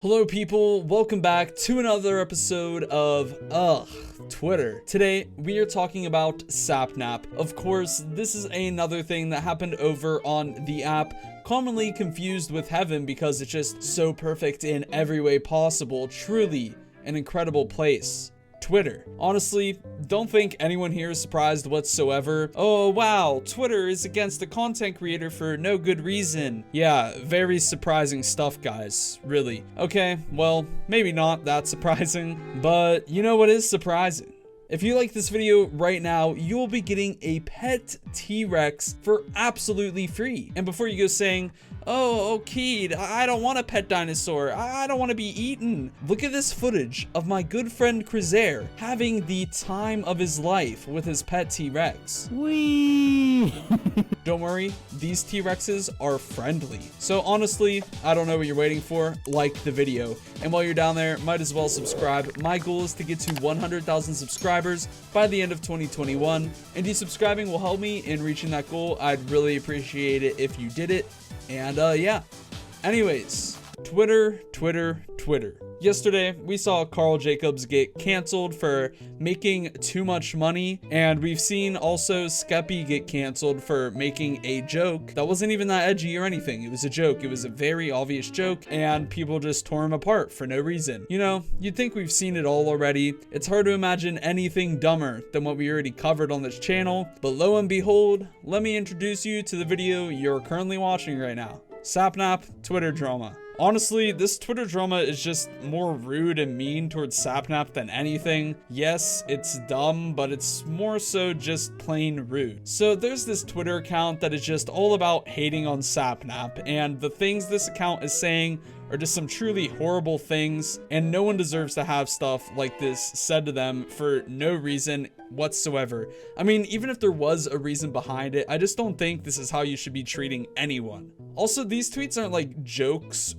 Hello people, welcome back to another episode of Twitter. Today we are talking about Sapnap. Of course, this is another thing that happened over on the app, commonly confused with Heaven because it's just so perfect in every way possible. Truly an incredible place. Twitter. Honestly, don't think anyone here is surprised whatsoever. Oh wow, Twitter is against the content creator for no good reason. Yeah, very surprising stuff, guys. Really. Okay, well, maybe not that surprising, but you know what is surprising? If you like this video right now, you will be getting a pet T-Rex for absolutely free. And before you go saying, oh, Keed, I don't want a pet dinosaur. I don't want to be eaten. Look at this footage of my good friend Crisair having the time of his life with his pet T-Rex. Whee! Don't worry, these T-Rexes are friendly. So honestly, I don't know what you're waiting for. Like the video. And while you're down there, might as well subscribe. My goal is to get to 100,000 subscribers by the end of 2021. And you subscribing will help me in reaching that goal. I'd really appreciate it if you did it. And yeah. Anyways, Twitter. Yesterday, we saw Carl Jacobs get canceled for making too much money, and we've seen also Skeppy get canceled for making a joke that wasn't even that edgy or anything. It was a joke. It was a very obvious joke, and people just tore him apart for no reason. You know, you'd think we've seen it all already. It's hard to imagine anything dumber than what we already covered on this channel, but lo and behold, let me introduce you to the video you're currently watching right now. Sapnap Twitter drama. Honestly, this Twitter drama is just more rude and mean towards Sapnap than anything. Yes, it's dumb, but it's more so just plain rude. So there's this Twitter account that is just all about hating on Sapnap, and the things this account is saying are just some truly horrible things, and no one deserves to have stuff like this said to them for no reason whatsoever. I mean, even if there was a reason behind it, I just don't think this is how you should be treating anyone. Also, these tweets aren't like jokes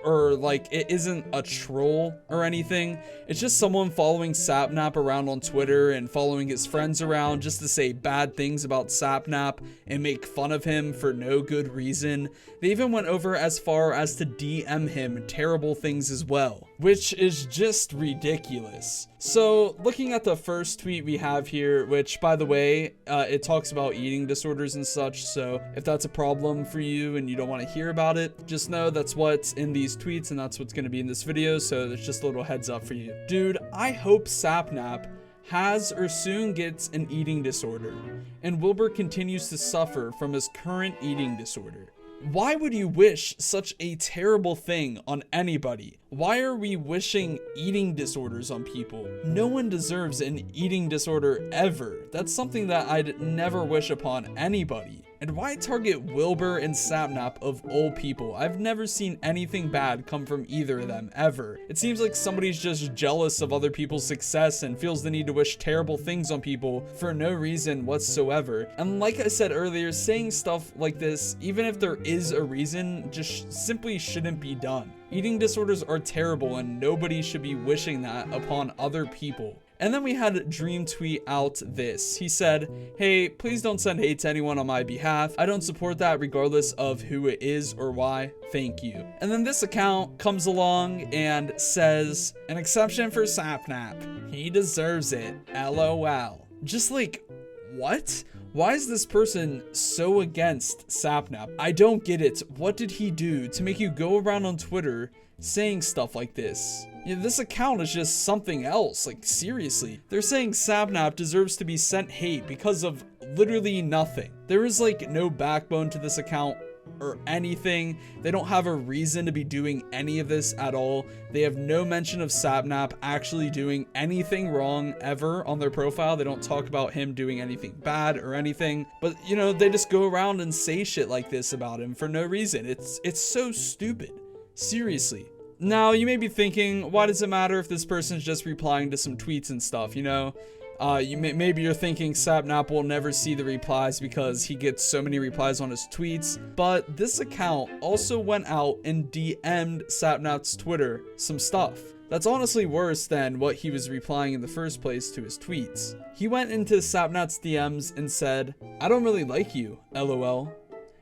or like it isn't a troll or anything. It's just someone following Sapnap around on Twitter and following his friends around just to say bad things about Sapnap and make fun of him for no good reason. They even went over as far as to DM him terrible things as well, which is just ridiculous. So looking at the first tweet we have here, which by the way, it talks about eating disorders and such. So if that's a problem for you and you don't want to hear about it, just know that's what's in these tweets and that's what's going to be in this video. So there's just a little heads up for you. Dude, I hope Sapnap has or soon gets an eating disorder and Wilbur continues to suffer from his current eating disorder. Why would you wish such a terrible thing on anybody? Why are we wishing eating disorders on people? No one deserves an eating disorder ever. That's something that I'd never wish upon anybody. And why target Wilbur and Sapnap of all people? I've never seen anything bad come from either of them, ever. It seems like somebody's just jealous of other people's success and feels the need to wish terrible things on people for no reason whatsoever. And like I said earlier, saying stuff like this, even if there is a reason, just simply shouldn't be done. Eating disorders are terrible and nobody should be wishing that upon other people. And then we had Dream tweet out this. He said, hey, please don't send hate to anyone on my behalf. I don't support that regardless of who it is or why. Thank you. And then this account comes along and says, an exception for Sapnap. He deserves it. LOL. Just like, what? Why is this person so against Sapnap? I don't get it. What did he do to make you go around on Twitter saying stuff like this? Yeah, this account is just something else, like seriously. They're saying Sapnap deserves to be sent hate because of literally nothing. There is like no backbone to this account or anything. They don't have a reason to be doing any of this at all. They have no mention of Sapnap actually doing anything wrong ever on their profile. They don't talk about him doing anything bad or anything, but you know, they just go around and say shit like this about him for no reason. It's so stupid. Seriously. Now, you may be thinking, why does it matter if this person's just replying to some tweets and stuff, you know? Maybe you're thinking Sapnap will never see the replies because he gets so many replies on his tweets, but this account also went out and DM'd Sapnap's Twitter some stuff. That's honestly worse than what he was replying in the first place to his tweets. He went into Sapnap's DMs and said, I don't really like you, LOL.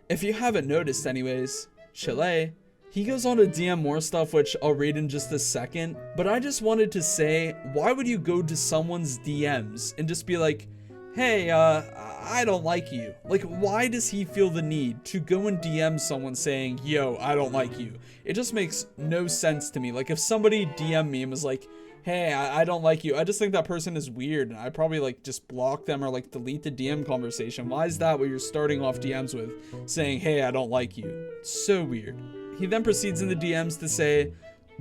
If you haven't noticed anyways, Chile. He goes on to DM more stuff, which I'll read in just a second, but I just wanted to say, why would you go to someone's DMs and just be like, hey, I don't like you? Like, why does he feel the need to go and DM someone saying, yo, I don't like you? It just makes no sense to me. Like, if somebody DM me and was like, hey, I don't like you, I just think that person is weird, and I probably like just block them or like delete the DM conversation. Why is that what you're starting off DMs with, saying, hey, I don't like you? So weird. He then proceeds in the DMs to say,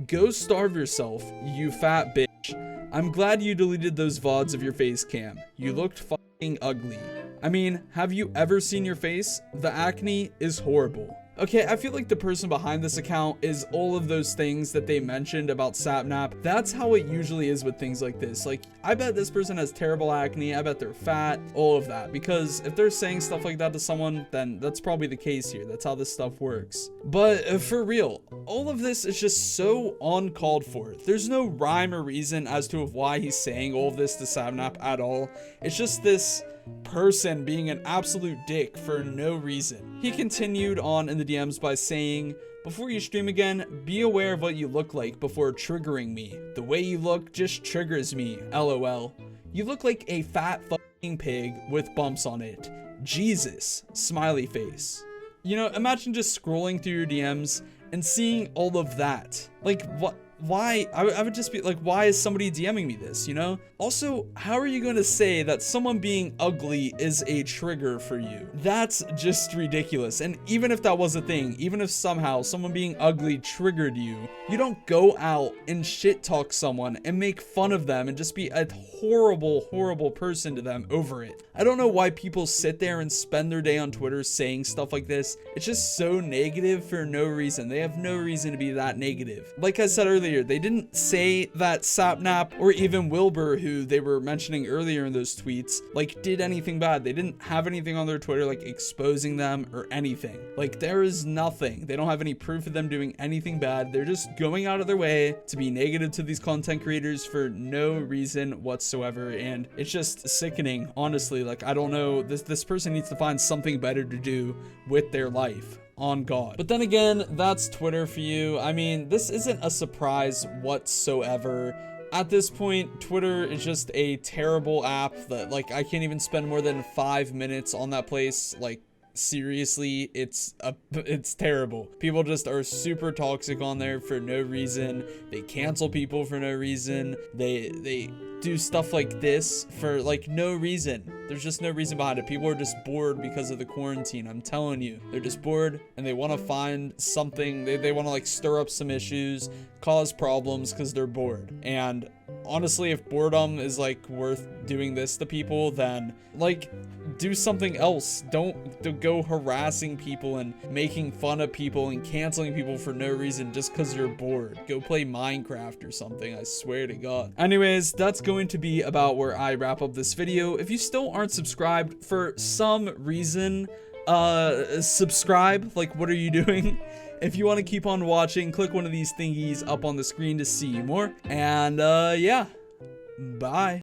go starve yourself, you fat bitch. I'm glad you deleted those VODs of your face cam. You looked fucking ugly. I mean, have you ever seen your face? The acne is horrible. Okay, I feel like the person behind this account is all of those things that they mentioned about Sapnap. That's how it usually is with things like this. Like, I bet this person has terrible acne. I bet they're fat, all of that. Because if they're saying stuff like that to someone, then that's probably the case here. That's how this stuff works. But for real, all of this is just so uncalled for. There's no rhyme or reason as to why he's saying all of this to Sapnap at all. It's just this person being an absolute dick for no reason. He continued on in the DMs by saying, before you stream again, be aware of what you look like before triggering me. The way you look just triggers me, lol. You look like a fat fucking pig with bumps on it. Jesus, smiley face. You know, imagine just scrolling through your DMs and seeing all of that. Like, what? Why? I would just be like, why is somebody DMing me this, you know? Also, how are you going to say that someone being ugly is a trigger for you? That's just ridiculous. And even if that was a thing, even if somehow someone being ugly triggered you, you don't go out and shit talk someone and make fun of them and just be a horrible, horrible person to them over it. I don't know why people sit there and spend their day on Twitter saying stuff like this. It's just so negative for no reason. They have no reason to be that negative. Like I said earlier, they didn't say that Sapnap or even Wilbur, who they were mentioning earlier in those tweets, like did anything bad. They didn't have anything on their Twitter like exposing them or anything. Like, there is nothing. They don't have any proof of them doing anything bad. They're just going out of their way to be negative to these content creators for no reason whatsoever, and it's just sickening, honestly. Like, I don't know, this person needs to find something better to do with their life. On God. But then again, that's Twitter for you. I mean, this isn't a surprise whatsoever. At this point, Twitter is just a terrible app that, like, I can't even spend more than 5 minutes on that place. Like, seriously, it's terrible. People just are super toxic on there for no reason. They cancel people for no reason. They do stuff like this for like no reason. There's just no reason behind it. People are just bored because of the quarantine. I'm telling you, they're just bored and they want to find something. They want to like stir up some issues, cause problems because they're bored. And honestly, if boredom is like worth doing this to people, then like do something else. Don't go harassing people and making fun of people and canceling people for no reason just because you're bored. Go play Minecraft or something, I swear to God. Anyways, that's going to be about where I wrap up this video. If you still aren't subscribed for some reason, subscribe. Like, what are you doing? If you want to keep on watching, click one of these thingies up on the screen to see more. And yeah, bye.